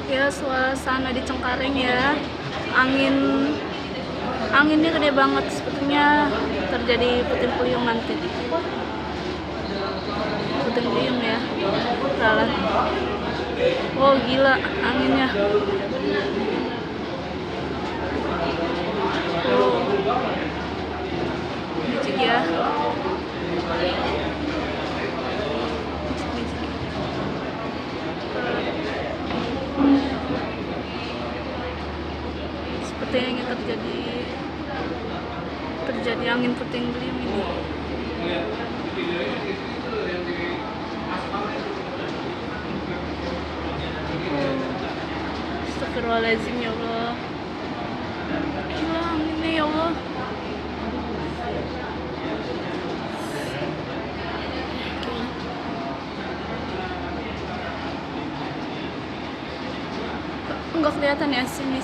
Ya, suasana di Cengkareng ya. Anginnya gede banget, sepertinya terjadi puting beliung nanti. Puting beliung ya. Salah. Oh gila anginnya. Oh, micik ya. Seperti yang terjadi angin puting beliung ini. Astagfirullahaladzim ya Allah. Gila anginnya ya Allah. Enggak kelihatan ya, sini.